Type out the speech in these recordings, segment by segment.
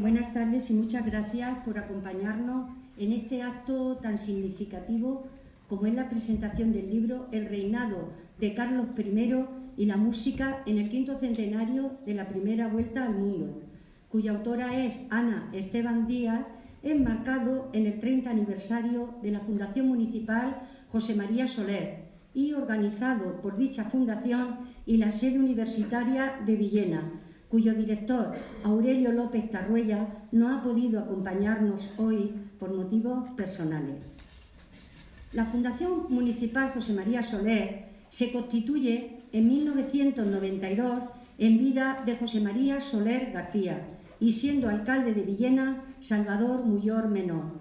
Buenas tardes y muchas gracias por acompañarnos en este acto tan significativo como es la presentación del libro El reinado de Carlos I y la música en el 5º centenario de la primera vuelta al mundo, cuya autora es Ana Esteban Díaz, enmarcado en el 30 aniversario de la Fundación Municipal José María Soler y organizado por dicha fundación y la sede universitaria de Villena, cuyo director, Aurelio López Tarruella, no ha podido acompañarnos hoy por motivos personales. La Fundación Municipal José María Soler se constituye en 1992 en vida de José María Soler García y siendo alcalde de Villena Salvador Muyor Menor.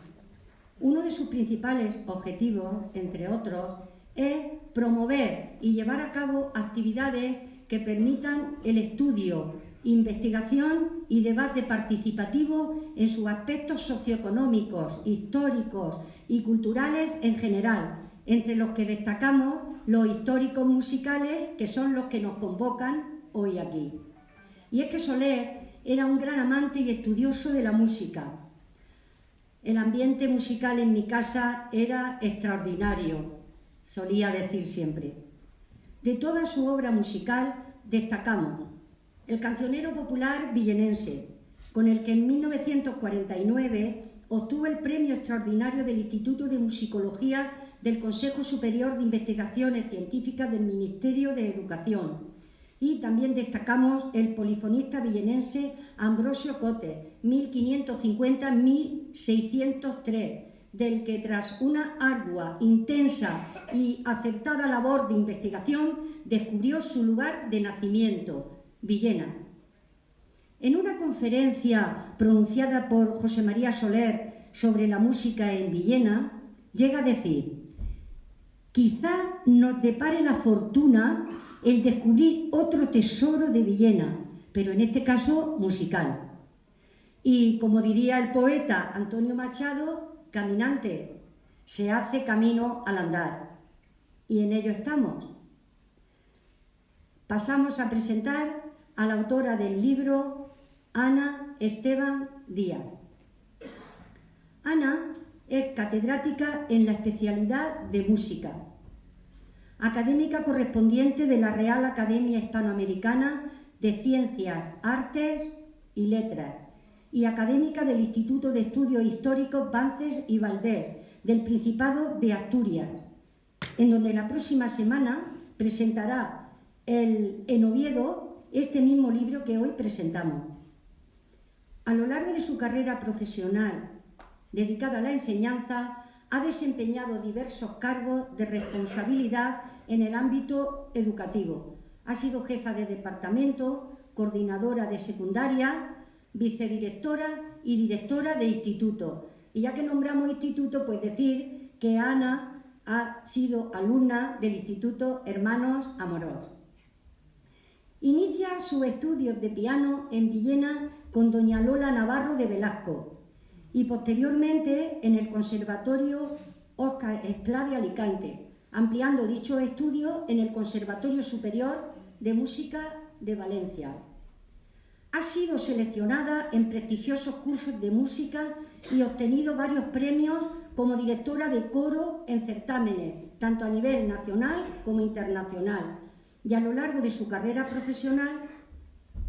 Uno de sus principales objetivos, entre otros, es promover y llevar a cabo actividades que permitan el estudio, investigación y debate participativo en sus aspectos socioeconómicos, históricos y culturales en general, entre los que destacamos los históricos musicales, que son los que nos convocan hoy aquí. Y es que Soler era un gran amante y estudioso de la música. El ambiente musical en mi casa era extraordinario, solía decir siempre. De toda su obra musical destacamos el cancionero popular villenense, con el que en 1949 obtuvo el premio extraordinario del Instituto de Musicología del Consejo Superior de Investigaciones Científicas del Ministerio de Educación. Y también destacamos el polifonista villenense Ambrosio Cote, 1550-1603, del que tras una ardua, intensa y acertada labor de investigación descubrió su lugar de nacimiento, Villena. En una conferencia pronunciada por José María Soler sobre la música en Villena, llega a decir: quizá nos depare la fortuna el descubrir otro tesoro de Villena, pero en este caso musical. Y como diría el poeta Antonio Machado, caminante, se hace camino al andar. Y en ello estamos. Pasamos a presentar a la autora del libro, Ana Esteban Díaz. Ana es catedrática en la especialidad de música, académica correspondiente de la Real Academia Hispanoamericana de Ciencias, Artes y Letras y académica del Instituto de Estudios Históricos Bances y Valdés del Principado de Asturias, en donde la próxima semana presentará en Oviedo este mismo libro que hoy presentamos. A lo largo de su carrera profesional dedicada a la enseñanza, ha desempeñado diversos cargos de responsabilidad en el ámbito educativo. Ha sido jefa de departamento, coordinadora de secundaria, vicedirectora y directora de instituto. Y ya que nombramos instituto, pues decir que Ana ha sido alumna del Instituto Hermanos Amorós. Inicia sus estudios de piano en Villena con doña Lola Navarro de Velasco y posteriormente en el Conservatorio Óscar Esplá de Alicante, ampliando dichos estudios en el Conservatorio Superior de Música de Valencia. Ha sido seleccionada en prestigiosos cursos de música y obtenido varios premios como directora de coro en certámenes, tanto a nivel nacional como internacional. Y a lo largo de su carrera profesional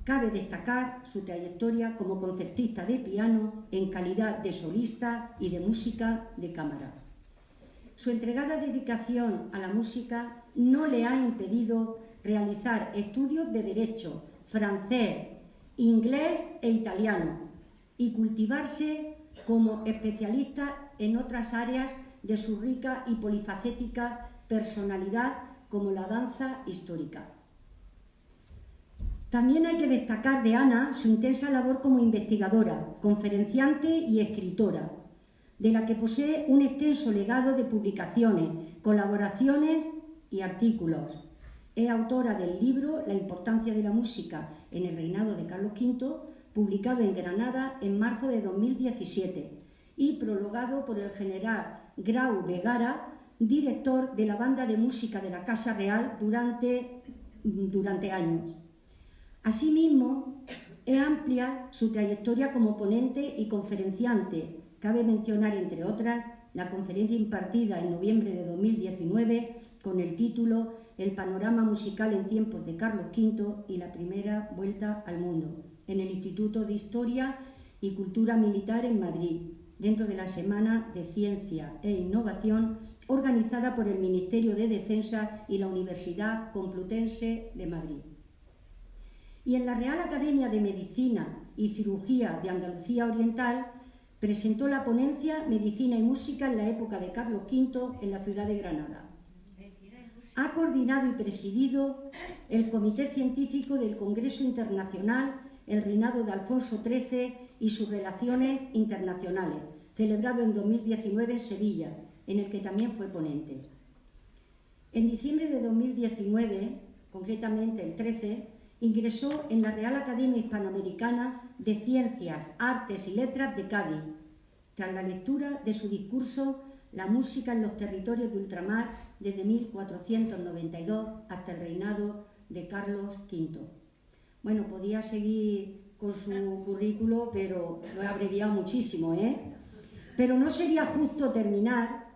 cabe destacar su trayectoria como concertista de piano en calidad de solista y de música de cámara. Su entregada dedicación a la música no le ha impedido realizar estudios de derecho, francés, inglés e italiano y cultivarse como especialista en otras áreas de su rica y polifacética personalidad, como la danza histórica. También hay que destacar de Ana su intensa labor como investigadora, conferenciante y escritora, de la que posee un extenso legado de publicaciones, colaboraciones y artículos. Es autora del libro La importancia de la música en el reinado de Carlos V, publicado en Granada en marzo de 2017 y prologado por el general Grau Vegara, director de la banda de música de la Casa Real durante años. Asimismo, Es amplia su trayectoria como ponente y conferenciante. Cabe mencionar, entre otras, la conferencia impartida en noviembre de 2019 con el título El panorama musical en tiempos de Carlos V y la primera vuelta al mundo, en el Instituto de Historia y Cultura Militar en Madrid, dentro de la Semana de Ciencia e Innovación organizada por el Ministerio de Defensa y la Universidad Complutense de Madrid. Y en la Real Academia de Medicina y Cirugía de Andalucía Oriental presentó la ponencia Medicina y Música en la época de Carlos V en la ciudad de Granada. Ha coordinado y presidido el Comité Científico del Congreso Internacional El reinado de Alfonso XIII y sus relaciones internacionales, celebrado en 2019 en Sevilla, en el que también fue ponente. En diciembre de 2019, concretamente el 13, ingresó en la Real Academia Hispanoamericana de Ciencias, Artes y Letras de Cádiz, tras la lectura de su discurso La música en los territorios de ultramar desde 1492 hasta el reinado de Carlos V. Bueno, podía seguir con su currículo, pero lo he abreviado muchísimo, Pero no sería justo terminar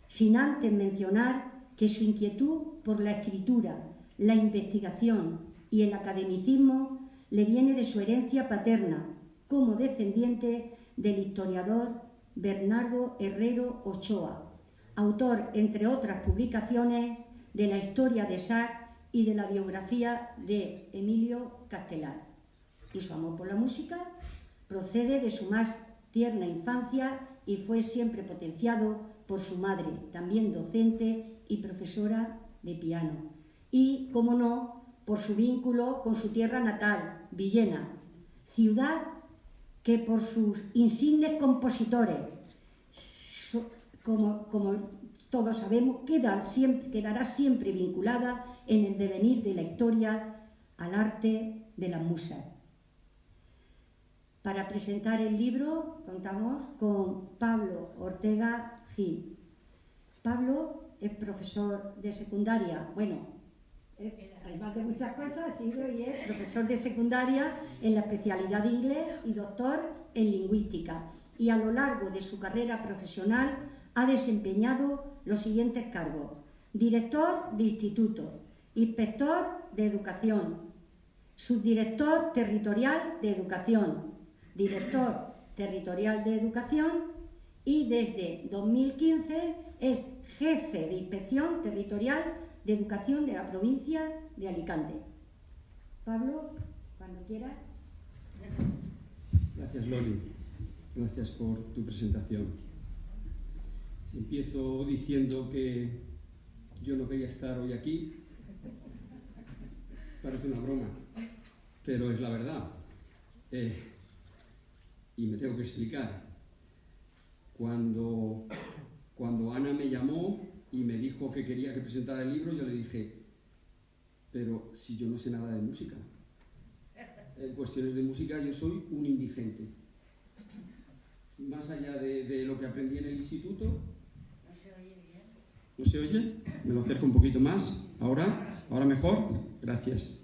sin antes mencionar que su inquietud por la escritura, la investigación y el academicismo le viene de su herencia paterna, como descendiente del historiador Bernardo Herrero Ochoa, autor, entre otras publicaciones, de la historia de Sar y de la biografía de Emilio Castelar. Y su amor por la música procede de su más tierna infancia y fue siempre potenciado por su madre, también docente y profesora de piano. Y, como no, por su vínculo con su tierra natal, Villena, ciudad que por sus insignes compositores, como todos sabemos, quedará siempre vinculada en el devenir de la historia al arte de la musa. Para presentar el libro contamos con Pablo Ortega Gil. Pablo es profesor de secundaria, además de muchas cosas, ha sido y es profesor de secundaria en la especialidad de inglés y doctor en lingüística. Y a lo largo de su carrera profesional ha desempeñado los siguientes cargos: director de instituto, inspector de educación, subdirector territorial de educación, director territorial de educación y desde 2015 es jefe de inspección territorial de educación de la provincia de Alicante. Pablo, cuando quieras. Gracias, Loli. Gracias por tu presentación. Empiezo diciendo que yo no quería estar hoy aquí. Parece una broma, pero es la verdad. Y me tengo que explicar. Cuando Ana me llamó y me dijo que quería que presentara el libro, yo le dije, pero si yo no sé nada de música. En cuestiones de música yo soy un indigente. Más allá de lo que aprendí en el instituto. No se oye bien. ¿No se oye? Me lo acerco un poquito más. ¿Ahora? ¿Ahora mejor? Gracias.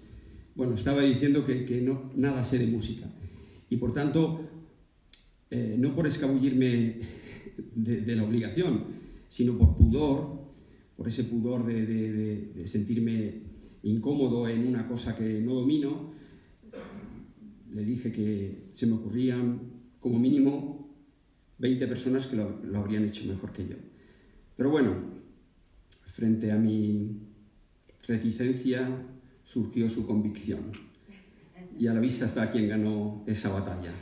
Bueno, estaba diciendo que no, nada sé de música. Y por tanto, no por escabullirme de la obligación, sino por pudor, por ese pudor de sentirme incómodo en una cosa que no domino, le dije que se me ocurrían como mínimo 20 personas que lo habrían hecho mejor que yo. Pero bueno, frente a mi reticencia surgió su convicción. Y a la vista está quien ganó esa batalla.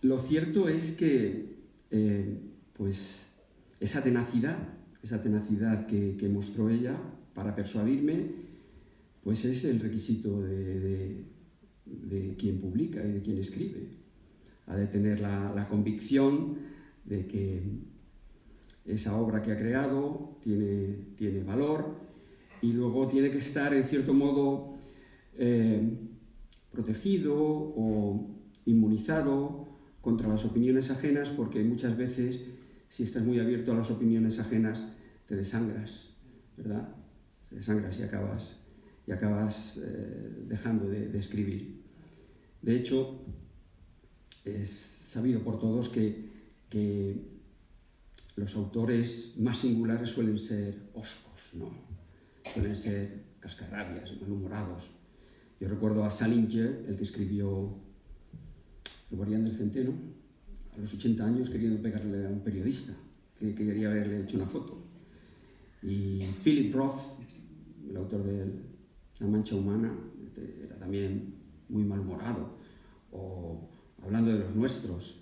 Lo cierto es que pues esa tenacidad que mostró ella para persuadirme, pues es el requisito de quien publica y de quien escribe. Ha de tener la convicción de que esa obra que ha creado tiene valor y luego tiene que estar en cierto modo protegido o inmunizado contra las opiniones ajenas, porque muchas veces, si estás muy abierto a las opiniones ajenas, te desangras, ¿verdad? Te desangras y acabas dejando de escribir. De hecho, es sabido por todos que los autores más singulares suelen ser hoscos, ¿no? Suelen ser cascarrabias, malhumorados. Yo recuerdo a Salinger, el que escribió El Guardián del Centeno, a los 80 años queriendo pegarle a un periodista que quería haberle hecho una foto. Y Philip Roth, el autor de La Mancha Humana, era también muy malhumorado. O hablando de los nuestros,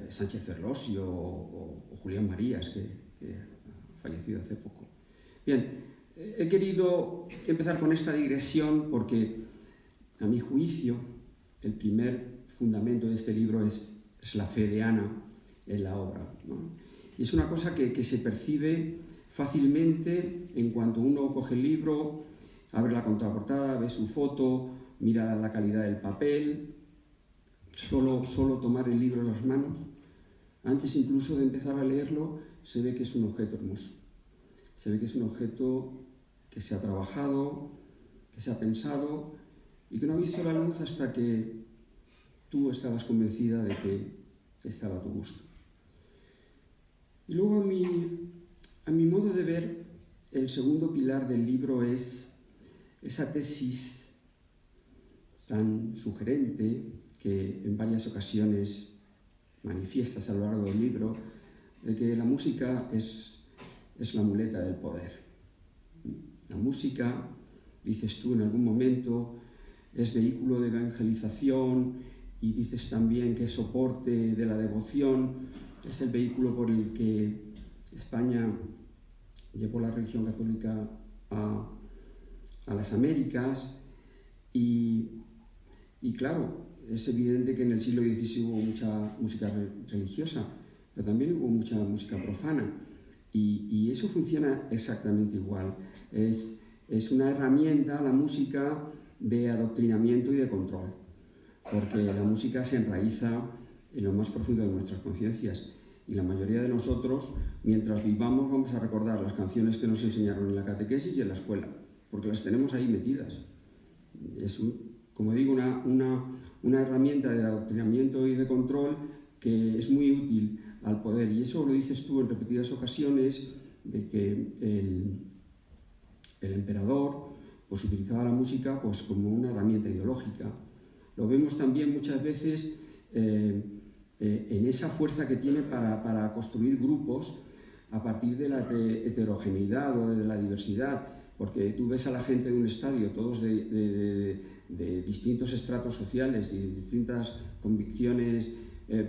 Sánchez Ferlosio o Julián Marías, que ha fallecido hace poco. Bien, he querido empezar con esta digresión porque, a mi juicio, el primer fundamento de este libro es la fe de Ana en la obra, ¿no? Y es una cosa que se percibe fácilmente en cuanto uno coge el libro, abre la contraportada, ve su foto, mira la calidad del papel. Solo tomar el libro en las manos, antes incluso de empezar a leerlo, se ve que es un objeto hermoso. Se ve que es un objeto que se ha trabajado, que se ha pensado y que no ha visto la luz hasta que tú estabas convencida de que estaba a tu gusto. Y luego, a mi modo de ver, el segundo pilar del libro es esa tesis tan sugerente que en varias ocasiones manifiestas a lo largo del libro, de que la música es la muleta del poder. La música, dices tú en algún momento, es vehículo de evangelización y dices también que es soporte de la devoción, es el vehículo por el que España llevó la religión católica a las Américas y claro, es evidente que en el siglo XVI hubo mucha música religiosa, pero también hubo mucha música profana. Y eso funciona exactamente igual. Es una herramienta, la música, de adoctrinamiento y de control, porque la música se enraiza en lo más profundo de nuestras conciencias. Y la mayoría de nosotros, mientras vivamos, vamos a recordar las canciones que nos enseñaron en la catequesis y en la escuela, porque las tenemos ahí metidas. Es, como digo, una herramienta de adoctrinamiento y de control que es muy útil al poder. Y eso lo dices tú en repetidas ocasiones, de que el emperador pues, utilizaba la música pues, como una herramienta ideológica. Lo vemos también muchas veces en esa fuerza que tiene para construir grupos a partir de la heterogeneidad o de la diversidad, porque tú ves a la gente de un estadio, todos de distintos estratos sociales y de distintas convicciones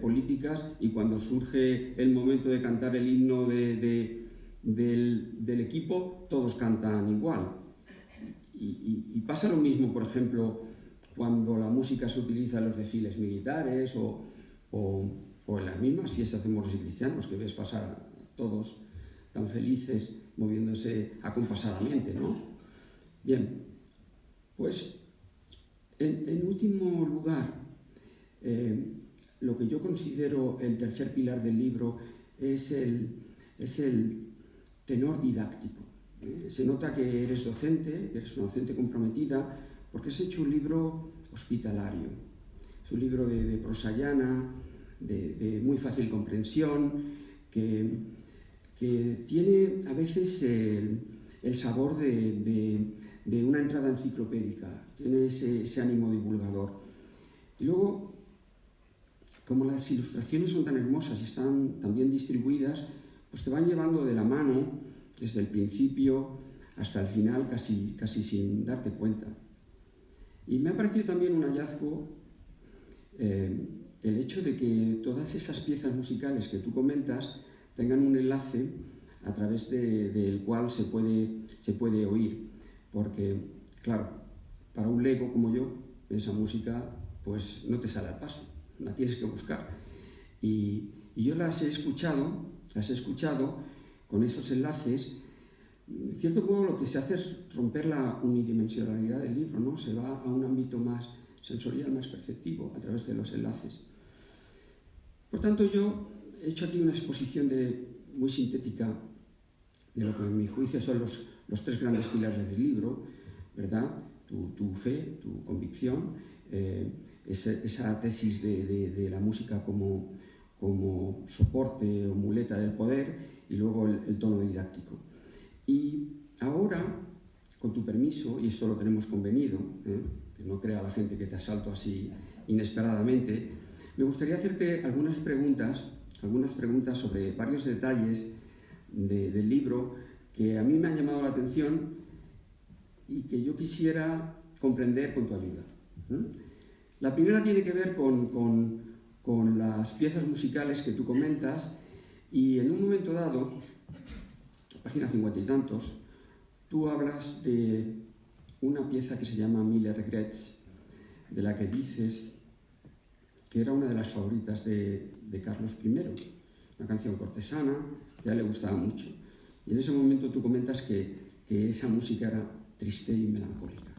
políticas, y cuando surge el momento de cantar el himno del equipo, todos cantan igual. Y pasa lo mismo, por ejemplo, cuando la música se utiliza en los desfiles militares o en las mismas fiestas de moros y cristianos, que ves pasar a todos tan felices moviéndose acompasadamente, ¿no? Bien, pues en último lugar, lo que yo considero el tercer pilar del libro es el tenor didáctico. Se nota que eres docente, que eres una docente comprometida, porque has hecho un libro hospitalario. Es un libro de prosa llana, de muy fácil comprensión, que tiene a veces el sabor de una entrada enciclopédica, tiene ese ánimo divulgador. Y luego, como las ilustraciones son tan hermosas y están tan bien distribuidas, pues te van llevando de la mano desde el principio hasta el final, casi sin darte cuenta. Y me ha parecido también un hallazgo el hecho de que todas esas piezas musicales que tú comentas tengan un enlace a través del cual se puede oír. Porque, claro, para un lego como yo, esa música pues no te sale al paso, la tienes que buscar. Y yo las he escuchado con esos enlaces. En cierto modo lo que se hace es romper la unidimensionalidad del libro, ¿no? Se va a un ámbito más sensorial, más perceptivo, a través de los enlaces. Por tanto, yo he hecho aquí una exposición muy sintética de lo que en mi juicio son los tres grandes pilares del libro, ¿verdad? Tu fe, tu convicción, esa tesis de la música como soporte o muleta del poder, y luego el tono didáctico. Y ahora, con tu permiso, y esto lo tenemos convenido, que no crea la gente que te asalto así inesperadamente, me gustaría hacerte algunas preguntas sobre varios detalles del libro que a mí me han llamado la atención y que yo quisiera comprender con tu ayuda. La primera tiene que ver con las piezas musicales que tú comentas, y en un momento dado, página 50 y tantos, tú hablas de una pieza que se llama Mille Regrets, de la que dices que era una de las favoritas de Carlos I, una canción cortesana que a él le gustaba mucho. Y en ese momento tú comentas que esa música era triste y melancólica.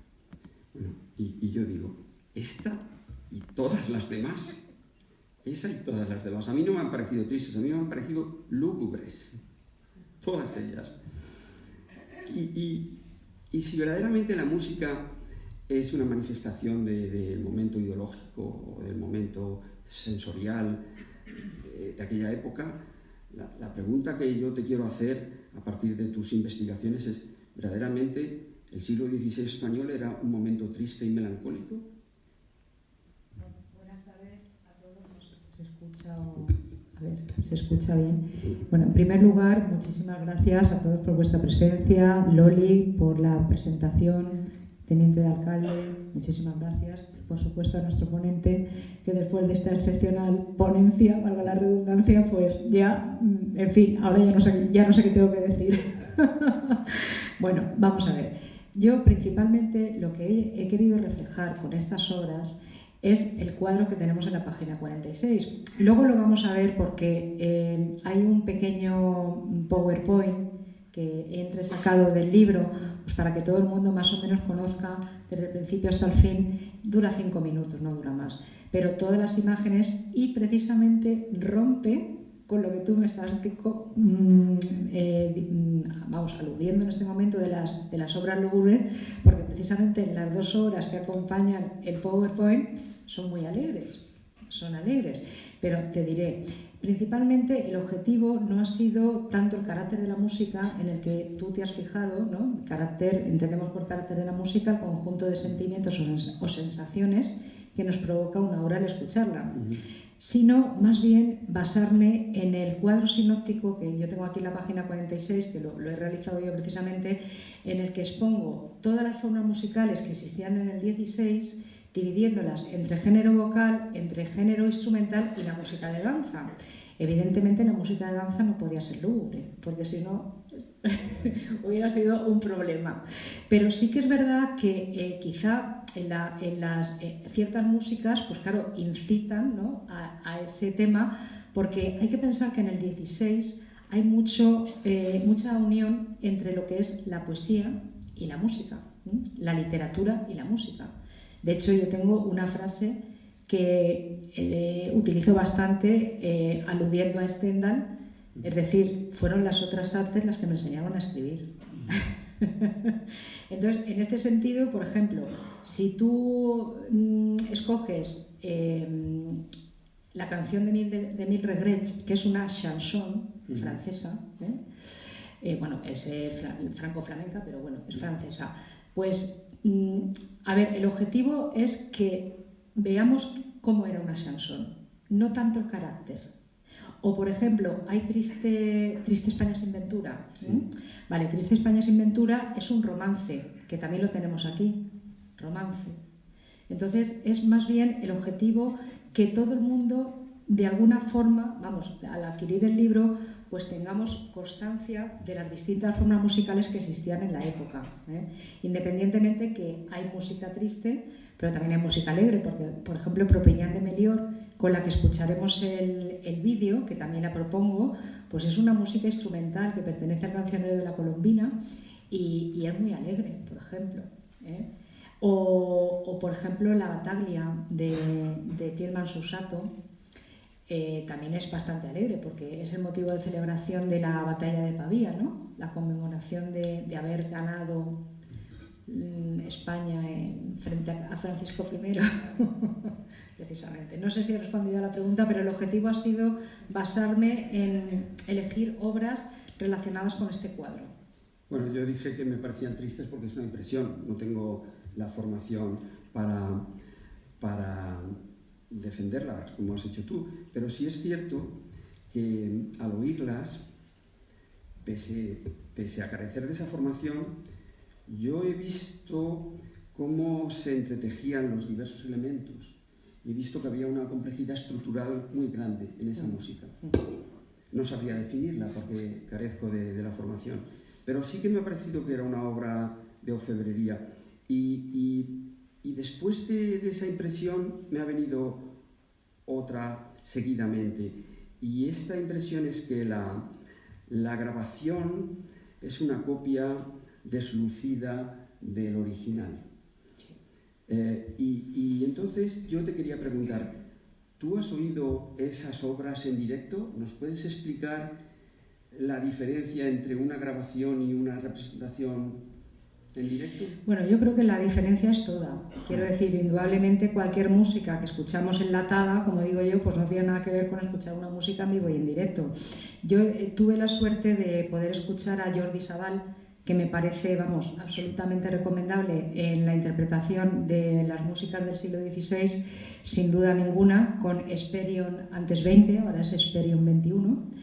Bueno, y yo digo, esta y todas las demás, esa y todas las demás, a mí no me han parecido tristes, a mí me han parecido lúgubres, todas ellas. Y si verdaderamente la música es una manifestación del momento ideológico o del momento sensorial de aquella época, la pregunta que yo te quiero hacer a partir de tus investigaciones es, ¿verdaderamente el siglo XVI español era un momento triste y melancólico? Buenas tardes a todos. No sé si se escucha o... A ver, ¿se escucha bien? Bueno, en primer lugar, muchísimas gracias a todos por vuestra presencia. Loli, por la presentación. Teniente de alcalde, muchísimas gracias. Por supuesto, a nuestro ponente, que después de esta excepcional ponencia, valga la redundancia, pues ya, en fin, ahora ya no sé qué tengo que decir. Bueno, vamos a ver. Yo principalmente lo que he querido reflejar con estas obras es el cuadro que tenemos en la página 46. Luego lo vamos a ver porque hay un pequeño PowerPoint que he entresacado del libro, pues para que todo el mundo más o menos conozca desde el principio hasta el fin. Dura 5 minutos, no dura más. Pero todas las imágenes, y precisamente rompe con lo que tú me estás aludiendo en este momento de las obras lúgubres, porque precisamente las 2 obras que acompañan el PowerPoint son muy alegres, son alegres. Pero te diré, principalmente el objetivo no ha sido tanto el carácter de la música en el que tú te has fijado, ¿no? Entendemos por carácter de la música el conjunto de sentimientos o sensaciones que nos provoca una obra al escucharla, sino más bien basarme en el cuadro sinóptico que yo tengo aquí en la página 46, que lo he realizado yo precisamente, en el que expongo todas las formas musicales que existían en el 16, dividiéndolas entre género vocal, entre género instrumental y la música de danza. Evidentemente la música de danza no podía ser lúgubre, porque si no hubiera sido un problema. Pero sí que es verdad que quizá en las ciertas músicas, pues claro, incitan, ¿no?, a ese tema, porque hay que pensar que en el 16 hay mucha unión entre lo que es la poesía y la música, la literatura y la música. De hecho, yo tengo una frase que utilizo bastante aludiendo a Stendhal, es decir, fueron las otras artes las que me enseñaron a escribir. Entonces, en este sentido, por ejemplo, si tú escoges la canción de Mille Regrets, que es una chanson francesa, bueno, es franco-flamenca, pero bueno, es francesa, pues, a ver, el objetivo es que veamos cómo era una chanson, no tanto el carácter. O, por ejemplo, hay Triste España sin Ventura. Vale, Triste España sin Ventura es un romance, que también lo tenemos aquí, romance. Entonces, es más bien el objetivo que todo el mundo, de alguna forma, vamos, al adquirir el libro, pues tengamos constancia de las distintas formas musicales que existían en la época. Independientemente que hay música triste, pero también hay música alegre, porque, por ejemplo, Propignan de Melior, con la que escucharemos el vídeo, que también la propongo, pues es una música instrumental que pertenece al cancionero de la Colombina y es muy alegre, por ejemplo. O, por ejemplo, la Battaglia de Tielman Susato también es bastante alegre, porque es el motivo de celebración de la batalla de Pavía, ¿no? La conmemoración de haber ganado España frente a Francisco I, precisamente. No sé si he respondido a la pregunta, pero el objetivo ha sido basarme en elegir obras relacionadas con este cuadro. Bueno, yo dije que me parecían tristes porque es una impresión, no tengo la formación para defenderlas como has hecho tú, pero sí es cierto que al oírlas, pese a carecer de esa formación, yo he visto cómo se entretejían los diversos elementos. He visto que había una complejidad estructural muy grande en esa música. No sabría definirla porque carezco de la formación, pero sí que me ha parecido que era una obra de orfebrería. Y después de esa impresión me ha venido otra seguidamente. Y esta impresión es que la grabación es una copia deslucida del original. Y entonces yo te quería preguntar, ¿tú has oído esas obras en directo? ¿Nos puedes explicar la diferencia entre una grabación y una representación en directo? Bueno, yo creo que la diferencia es toda. Quiero decir, indudablemente cualquier música que escuchamos enlatada, como digo yo, pues no tiene nada que ver con escuchar una música en vivo y en directo. Yo tuve la suerte de poder escuchar a Jordi Sabal, que me parece, vamos, absolutamente recomendable en la interpretación de las músicas del siglo XVI, sin duda ninguna, con Hesperion antes 20, ahora es Hesperion 21.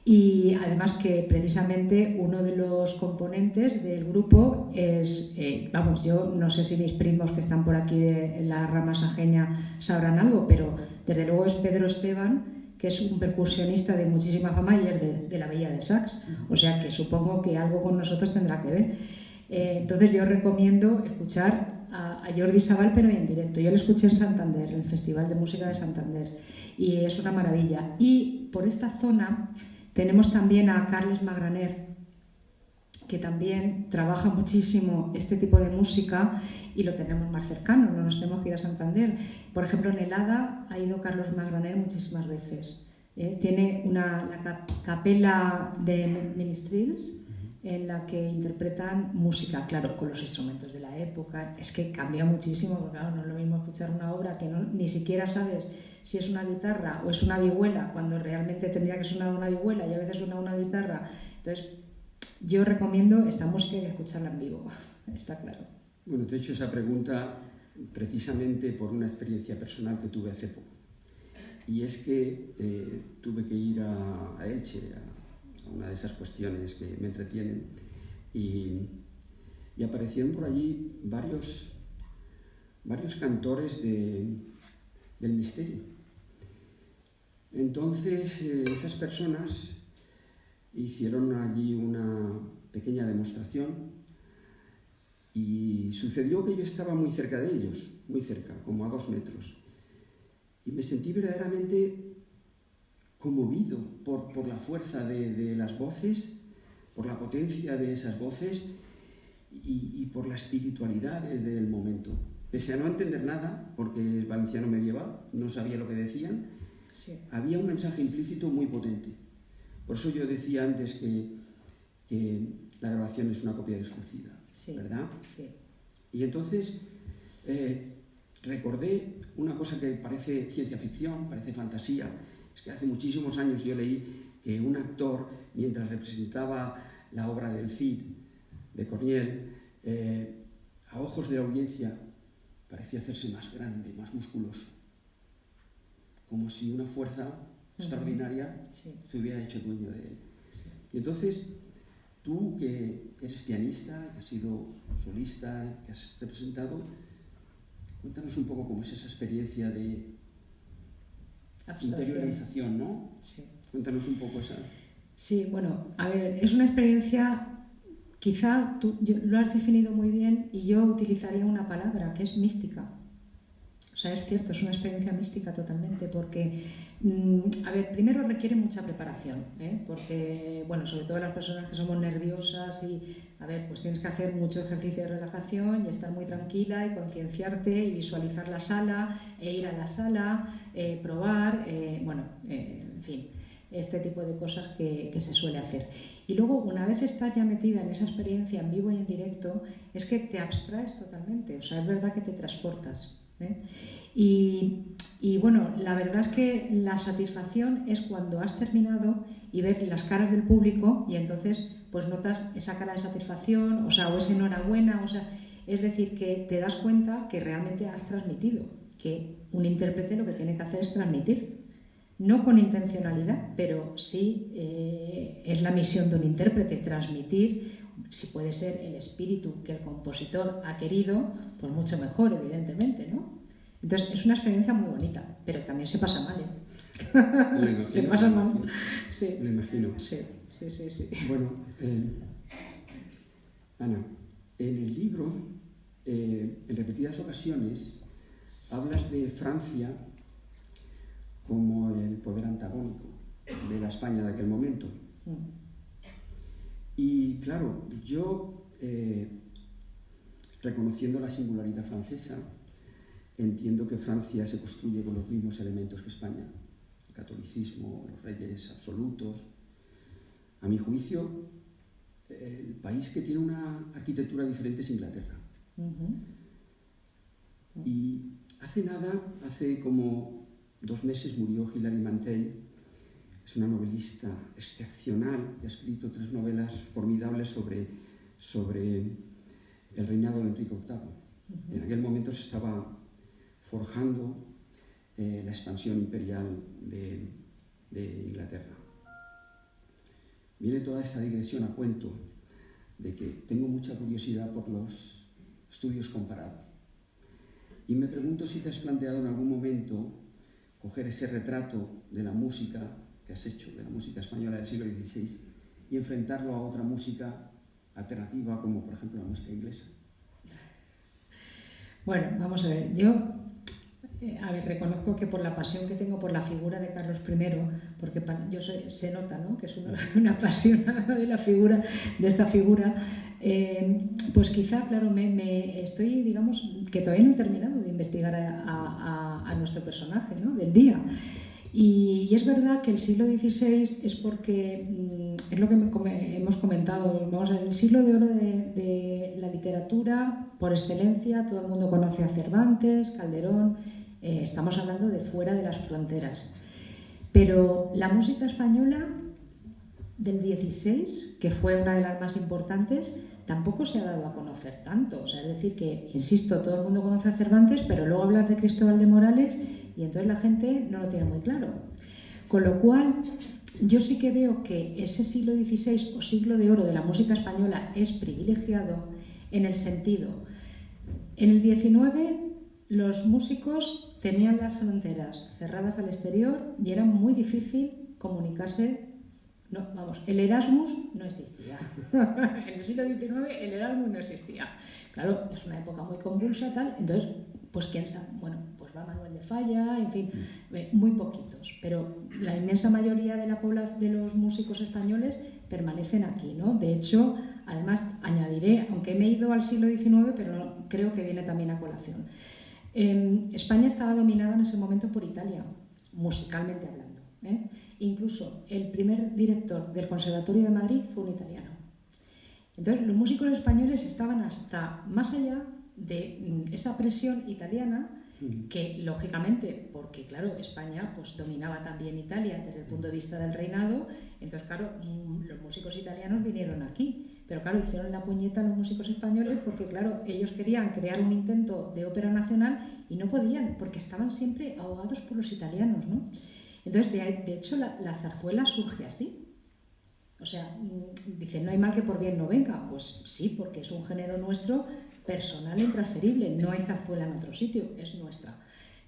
Y además que precisamente uno de los componentes del grupo es, vamos, yo no sé si mis primos que están por aquí de la rama sajeña sabrán algo, pero desde luego es Pedro Esteban, que es un percusionista de muchísima fama y es de la Bella de Sax, o sea que supongo que algo con nosotros tendrá que ver. Entonces yo recomiendo escuchar a Jordi Sabal, pero en directo. Yo lo escuché en Santander, en el Festival de Música de Santander, y es una maravilla. Y por esta zona tenemos también a Carles Magraner, que también trabaja muchísimo este tipo de música y lo tenemos más cercano, no nos tenemos que ir a Santander. Por ejemplo, en el Hada ha ido Carlos Magraner muchísimas veces. Tiene la capela de Ministrils en la que interpretan música, claro, con los instrumentos de la época. Es que cambia muchísimo, porque claro, no es lo mismo escuchar una obra que ni siquiera sabes si es una guitarra o es una vihuela, cuando realmente tendría que sonar una vihuela y a veces suena una guitarra. Entonces, yo recomiendo esta música y escucharla en vivo, está claro. Bueno, te he hecho esa pregunta precisamente por una experiencia personal que tuve hace poco. Y es que tuve que ir a Elche, a una de esas cuestiones que me entretienen, y aparecieron por allí varios cantores del misterio. Entonces, esas personas hicieron allí una pequeña demostración y sucedió que yo estaba muy cerca de ellos, muy cerca, como a 2 metros. Y me sentí verdaderamente conmovido por la fuerza de las voces, por la potencia de esas voces y por la espiritualidad del momento. Pese a no entender nada, porque es valenciano medieval, no sabía lo que decían, sí, había un mensaje implícito muy potente. Por eso yo decía antes que la grabación es una copia deslucida, sí, ¿verdad? Sí. Y entonces recordé una cosa que parece ciencia ficción, parece fantasía. Es que hace muchísimos años yo leí que un actor, mientras representaba la obra del Cid, de Corniel, a ojos de la audiencia parecía hacerse más grande, más musculoso, como si una fuerza extraordinaria sí, se hubiera hecho dueño de él. Sí. Y entonces, tú que eres pianista, que has sido solista, que has representado, cuéntanos un poco cómo es esa experiencia de interiorización, ¿no? Sí. Cuéntanos un poco esa... Sí, bueno, a ver, es una experiencia, quizá tú lo has definido muy bien y yo utilizaría una palabra que es mística. O sea, es cierto, es una experiencia mística totalmente, porque, a ver, primero requiere mucha preparación, porque, bueno, sobre todo las personas que somos nerviosas y, a ver, pues tienes que hacer mucho ejercicio de relajación y estar muy tranquila y concienciarte y visualizar la sala e ir a la sala, probar, en fin, este tipo de cosas que se suele hacer. Y luego, una vez estás ya metida en esa experiencia en vivo y en directo, es que te abstraes totalmente, o sea, es verdad que te transportas, ¿eh? Y bueno, la verdad es que la satisfacción es cuando has terminado y ver las caras del público y entonces pues notas esa cara de satisfacción, o sea, o esa enhorabuena, o sea, es decir, que te das cuenta que realmente has transmitido, que un intérprete lo que tiene que hacer es transmitir. No con intencionalidad, pero sí es la misión de un intérprete, transmitir, si puede ser el espíritu que el compositor ha querido, pues mucho mejor, evidentemente, ¿no? Entonces es una experiencia muy bonita, pero también se pasa mal, ¿eh? Se pasa mal. Sí. Me imagino. Sí. Bueno, Ana, en el libro, en repetidas ocasiones, hablas de Francia como el poder antagónico de la España de aquel momento. Y claro, yo, reconociendo la singularidad francesa, entiendo que Francia se construye con los mismos elementos que España: el catolicismo, los reyes absolutos. A mi juicio, el país que tiene una arquitectura diferente es Inglaterra. Y hace como 2 meses murió Hilary Mantel. Es una novelista excepcional que ha escrito 3 novelas formidables sobre el reinado de Enrique VIII. En aquel momento se estaba forjando la expansión imperial de Inglaterra. Viene toda esta digresión a cuento de que tengo mucha curiosidad por los estudios comparados. Y me pregunto si te has planteado en algún momento coger ese retrato de la música que has hecho, de la música española del siglo XVI, y enfrentarlo a otra música alternativa, como por ejemplo la música inglesa. Bueno, vamos a ver, yo reconozco que por la pasión que tengo por la figura de Carlos I, porque yo se nota, ¿no?, que es una apasionada de la figura, de esta figura, pues quizá, claro, me estoy, digamos, que todavía no he terminado de investigar a nuestro personaje, ¿no?, del día. Y es verdad que el siglo XVI es porque, es lo que hemos comentado, vamos a ver, el siglo de oro de la literatura, por excelencia, todo el mundo conoce a Cervantes, Calderón, estamos hablando de fuera de las fronteras. Pero la música española del XVI, que fue una de las más importantes, tampoco se ha dado a conocer tanto. O sea, es decir que, insisto, todo el mundo conoce a Cervantes, pero luego hablar de Cristóbal de Morales y entonces la gente no lo tiene muy claro. Con lo cual, yo sí que veo que ese siglo XVI o siglo de oro de la música española es privilegiado en el sentido, en el XIX los músicos tenían las fronteras cerradas al exterior y era muy difícil comunicarse. No, vamos, el Erasmus no existía. En el siglo XIX el Erasmus no existía. Claro, es una época muy convulsa, tal. Entonces, pues quién sabe, bueno, pues va Manuel de Falla, en fin, muy poquitos. Pero la inmensa mayoría de la población, de los músicos españoles, permanecen aquí, ¿no? De hecho, además, añadiré, aunque me he ido al siglo XIX, pero creo que viene también a colación. España estaba dominada en ese momento por Italia, musicalmente hablando, ¿eh? Incluso el primer director del Conservatorio de Madrid fue un italiano. Entonces, los músicos españoles estaban hasta más allá de esa presión italiana que, lógicamente, porque, claro, España pues dominaba también Italia desde el punto de vista del reinado, entonces, claro, los músicos italianos vinieron aquí. Pero claro, hicieron la puñeta a los músicos españoles porque, claro, ellos querían crear un intento de ópera nacional y no podían, porque estaban siempre ahogados por los italianos, ¿no? Entonces, de hecho, la zarzuela surge así. O sea, dicen, no hay mal que por bien no venga. Pues sí, porque es un género nuestro, personal e intransferible. No hay zarzuela en otro sitio, es nuestra.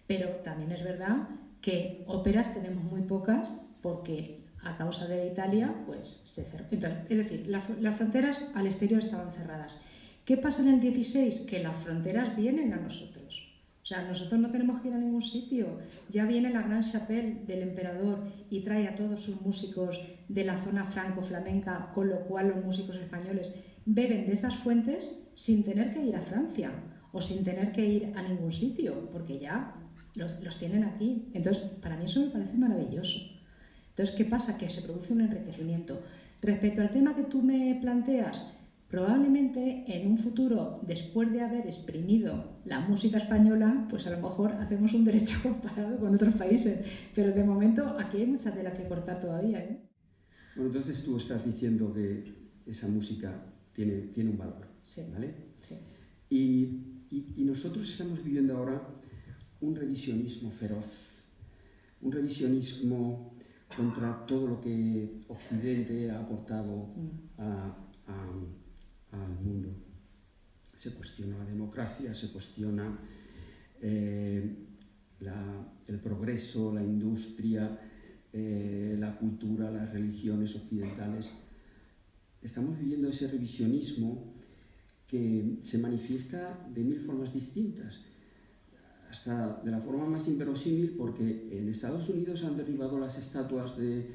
Pero también es verdad que óperas tenemos muy pocas porque a causa de Italia, pues se cerró. Entonces, es decir, las fronteras al exterior estaban cerradas. ¿Qué pasa en el XVI? Que las fronteras vienen a nosotros. O sea, nosotros no tenemos que ir a ningún sitio. Ya viene la Gran Chapelle del emperador y trae a todos sus músicos de la zona franco-flamenca, con lo cual los músicos españoles beben de esas fuentes sin tener que ir a Francia o sin tener que ir a ningún sitio, porque ya los tienen aquí. Entonces, para mí eso me parece maravilloso. Entonces, ¿qué pasa? Que se produce un enriquecimiento. Respecto al tema que tú me planteas, probablemente en un futuro, después de haber exprimido la música española, pues a lo mejor hacemos un derecho comparado con otros países. Pero de momento aquí hay mucha tela que cortar todavía, ¿eh? Bueno, entonces tú estás diciendo que esa música tiene un valor, Sí. ¿vale? Sí. Y nosotros estamos viviendo ahora un revisionismo feroz, un revisionismo contra todo lo que Occidente ha aportado al mundo. Se cuestiona la democracia, se cuestiona el progreso, la industria, la cultura, las religiones occidentales. Estamos viviendo ese revisionismo que se manifiesta de mil formas distintas, hasta de la forma más inverosímil, porque en Estados Unidos han derribado las estatuas de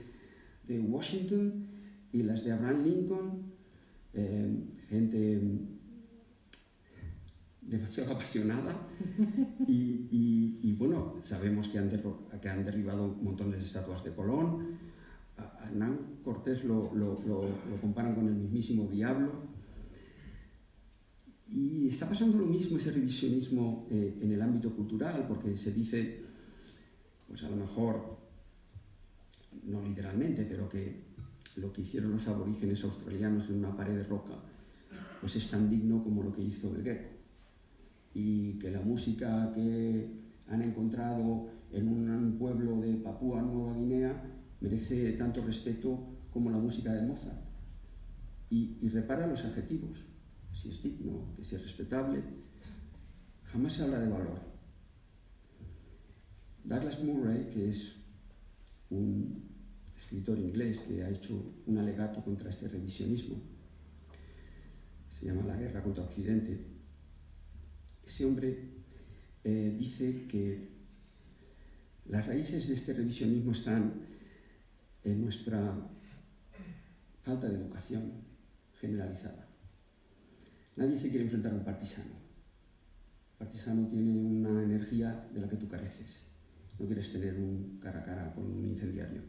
Washington y las de Abraham Lincoln, gente demasiado apasionada, y bueno, sabemos que han derribado montones de estatuas de Colón. A Hernán Cortés lo comparan con el mismísimo diablo. Y está pasando lo mismo, ese revisionismo en el ámbito cultural, porque se dice, pues a lo mejor, no literalmente, pero que lo que hicieron los aborígenes australianos en una pared de roca, pues es tan digno como lo que hizo el Greco. Y que la música que han encontrado en un pueblo de Papúa Nueva Guinea merece tanto respeto como la música de Mozart. Y repara los adjetivos. Si es digno, que si es respetable, jamás se habla de valor. Douglas Murray, que es un escritor inglés que ha hecho un alegato contra este revisionismo, se llama La guerra contra Occidente, ese hombre dice que las raíces de este revisionismo están en nuestra falta de educación generalizada. Nadie se quiere enfrentar a un partisano. El partisano tiene una energía de la que tú careces. No quieres tener un cara a cara con un incendiario.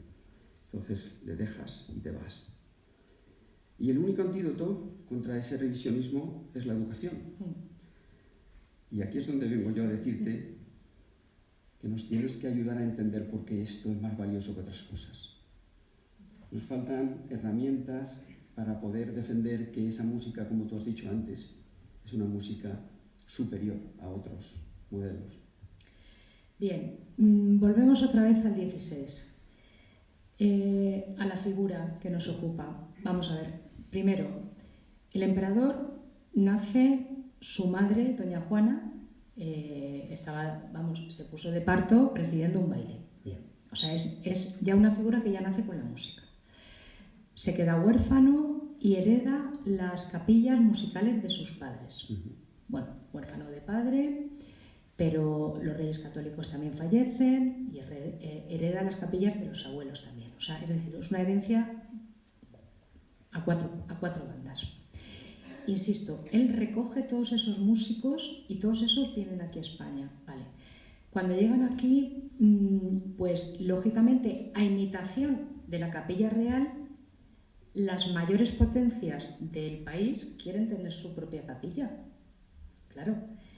Entonces le dejas y te vas. Y el único antídoto contra ese revisionismo es la educación. Y aquí es donde vengo yo a decirte que nos tienes que ayudar a entender por qué esto es más valioso que otras cosas. Nos faltan herramientas para poder defender que esa música, como tú has dicho antes, es una música superior a otros modelos. Bien, volvemos otra vez al 16, a la figura que nos ocupa. Vamos a ver, primero, el emperador nace, su madre, doña Juana, se puso de parto presidiendo un baile. Bien. O sea, es ya una figura que ya nace con la música. Se queda huérfano y hereda las capillas musicales de sus padres. Bueno, huérfano de padre, pero los reyes católicos también fallecen y hereda las capillas de los abuelos también. O sea, es decir, es una herencia a cuatro bandas. Insisto, él recoge todos esos músicos y todos esos vienen aquí a España. Vale. Cuando llegan aquí, pues lógicamente, a imitación de la capilla real, las mayores potencias del país quieren tener su propia capilla. Claro.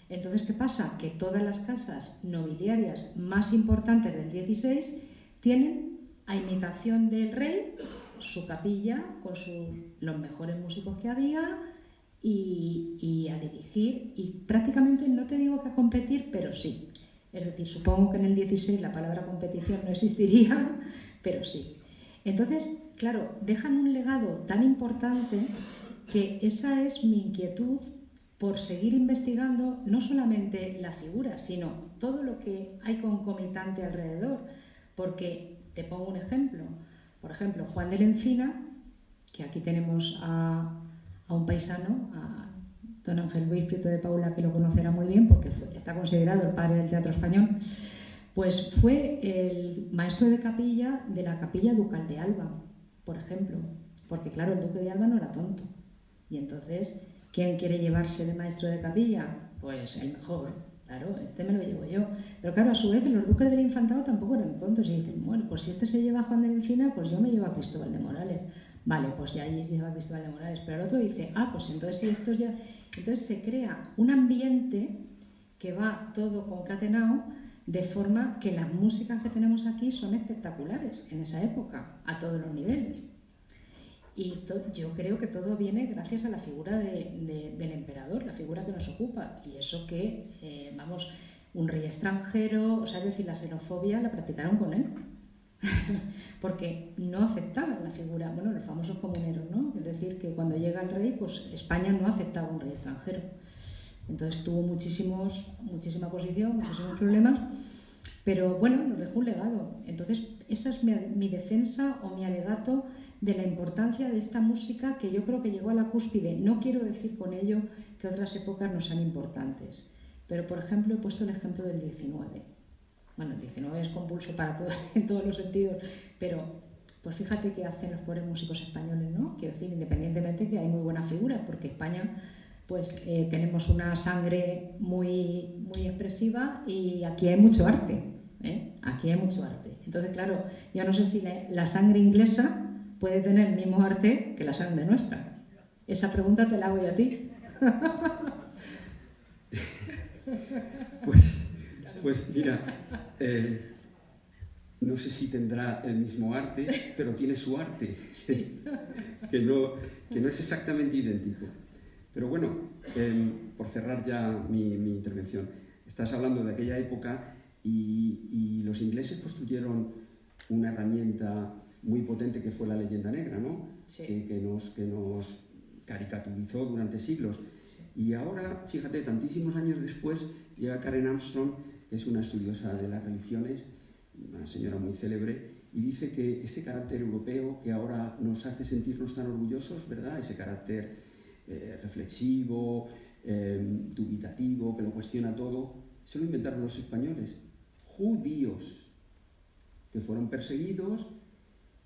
Entonces, ¿qué pasa? Que todas las casas nobiliarias más importantes del 16 tienen, a imitación del rey, su capilla con los mejores músicos que había y a dirigir. Y prácticamente, no te digo que a competir, pero sí. Es decir, supongo que en el 16 la palabra competición no existiría, pero sí. Entonces, claro, dejan un legado tan importante que esa es mi inquietud por seguir investigando no solamente la figura, sino todo lo que hay concomitante alrededor. Porque, te pongo un ejemplo, por ejemplo, Juan de la Encina, que aquí tenemos a un paisano, a don Ángel Luis Prieto de Paula, que lo conocerá muy bien porque está considerado el padre del teatro español, pues fue el maestro de capilla de la capilla ducal de Alba, por ejemplo, porque claro, el duque de Alba no era tonto, y entonces, ¿quién quiere llevarse de maestro de capilla? Pues el mejor, claro, este me lo llevo yo. Pero claro, a su vez, los duques del Infantado tampoco eran tontos y dicen, bueno, pues si este se lleva a Juan de la Encina, pues yo me llevo a Cristóbal de Morales. Vale, pues ya allí lleva Cristóbal de Morales. Pero el otro dice, pues entonces si esto ya... Entonces se crea un ambiente que va todo concatenado de forma que las músicas que tenemos aquí son espectaculares en esa época, a todos los niveles. Y yo creo que todo viene gracias a la figura del emperador, la figura que nos ocupa. Y eso que, un rey extranjero, o sea, es decir, la xenofobia la practicaron con él. Porque no aceptaban la figura, los famosos comuneros, ¿no? Es decir, que cuando llega el rey, pues España no aceptaba un rey extranjero. Entonces tuvo muchísima oposición, muchísimos problemas, pero bueno, nos dejó un legado. Entonces, esa es mi defensa o mi alegato de la importancia de esta música que yo creo que llegó a la cúspide. No quiero decir con ello que otras épocas no sean importantes, pero por ejemplo he puesto el ejemplo del 19. Bueno, el 19 es convulso para todos, en todos los sentidos, pero pues fíjate qué hacen los pobres músicos españoles, ¿no? Quiero decir, independientemente que hay muy buenas figuras, porque España pues tenemos una sangre muy, muy expresiva y aquí hay mucho arte, aquí hay mucho arte. Entonces, claro, yo no sé si la sangre inglesa puede tener el mismo arte que la sangre nuestra. Esa pregunta te la hago yo a ti. Pues mira, no sé si tendrá el mismo arte, pero tiene su arte, Sí. que no es exactamente idéntico. Pero bueno, por cerrar ya mi intervención, estás hablando de aquella época y los ingleses construyeron una herramienta muy potente que fue la leyenda negra, ¿no? Sí. Que nos caricaturizó durante siglos. Sí. Y ahora, fíjate, tantísimos años después, llega Karen Armstrong, que es una estudiosa de las religiones, una señora muy célebre, y dice que este carácter europeo que ahora nos hace sentirnos tan orgullosos, ¿verdad? Ese carácter reflexivo, dubitativo, que lo cuestiona todo, se lo inventaron los españoles, judíos, que fueron perseguidos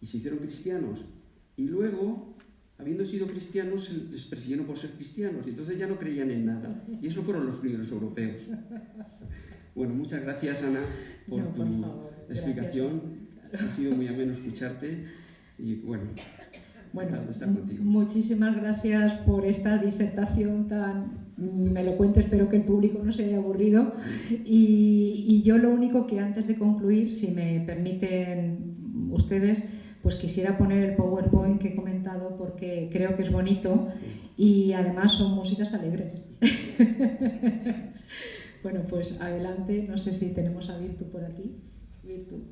y se hicieron cristianos. Y luego, habiendo sido cristianos, les persiguieron por ser cristianos, y entonces ya no creían en nada. Y esos fueron los primeros europeos. Bueno, muchas gracias, Ana, por tu explicación. Ha sido muy ameno escucharte y bueno, estar contigo. Muchísimas gracias por esta disertación tan elocuente. Espero que el público no se haya aburrido. Y yo lo único que antes de concluir, si me permiten ustedes, pues quisiera poner el PowerPoint que he comentado porque creo que es bonito y además son músicas alegres. Bueno, pues adelante. No sé si tenemos a Virtu por aquí. Virtu.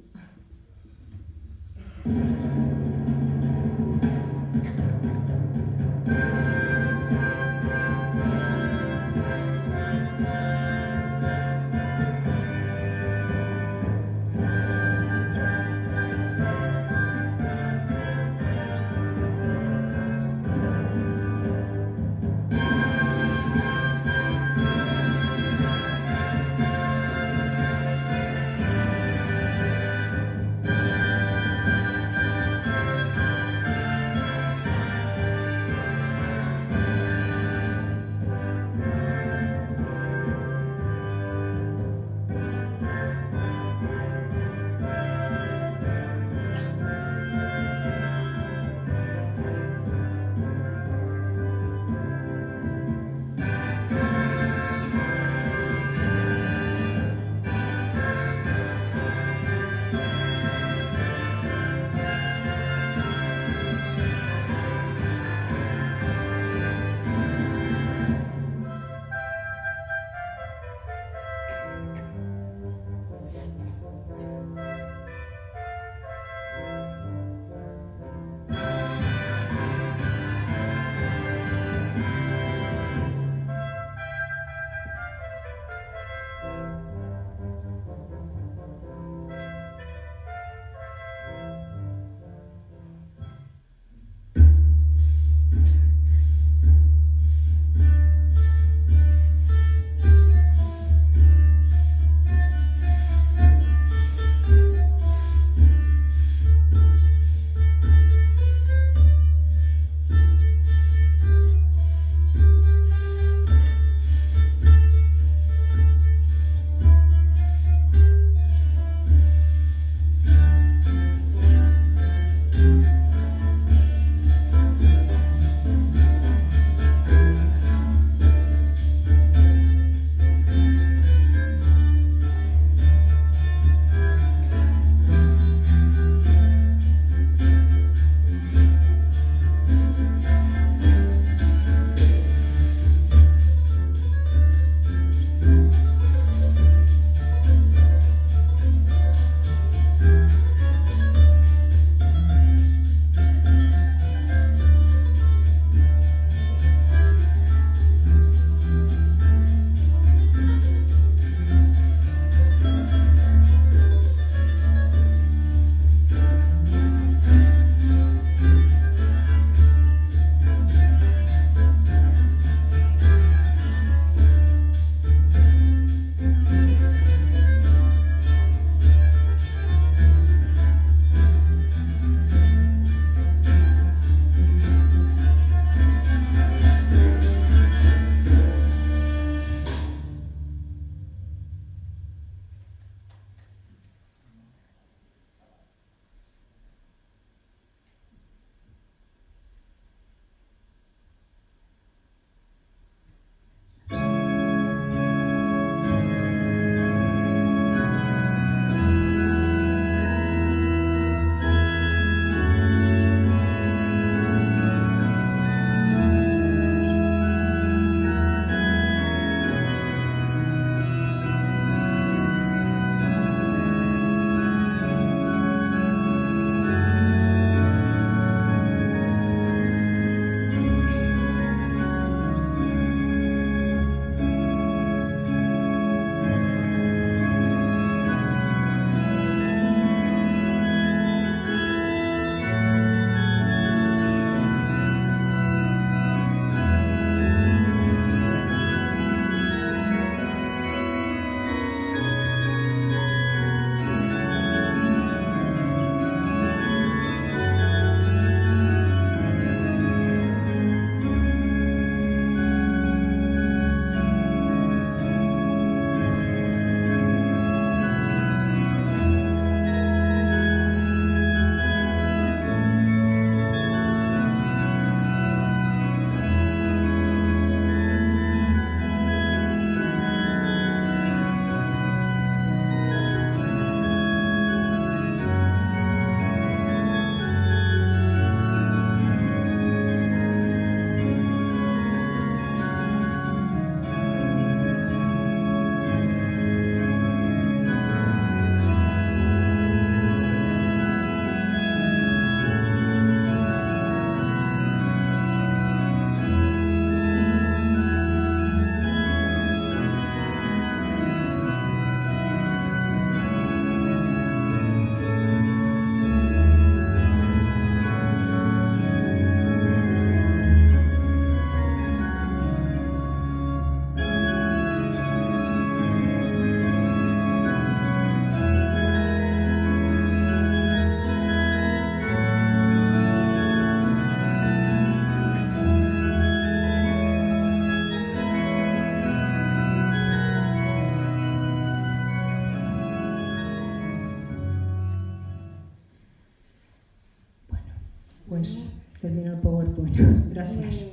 Pues termino el PowerPoint. Gracias.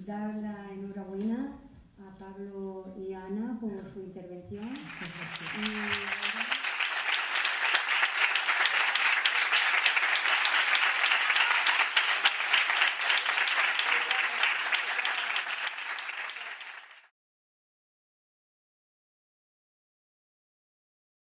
Dar la enhorabuena a Pablo y a Ana por su intervención.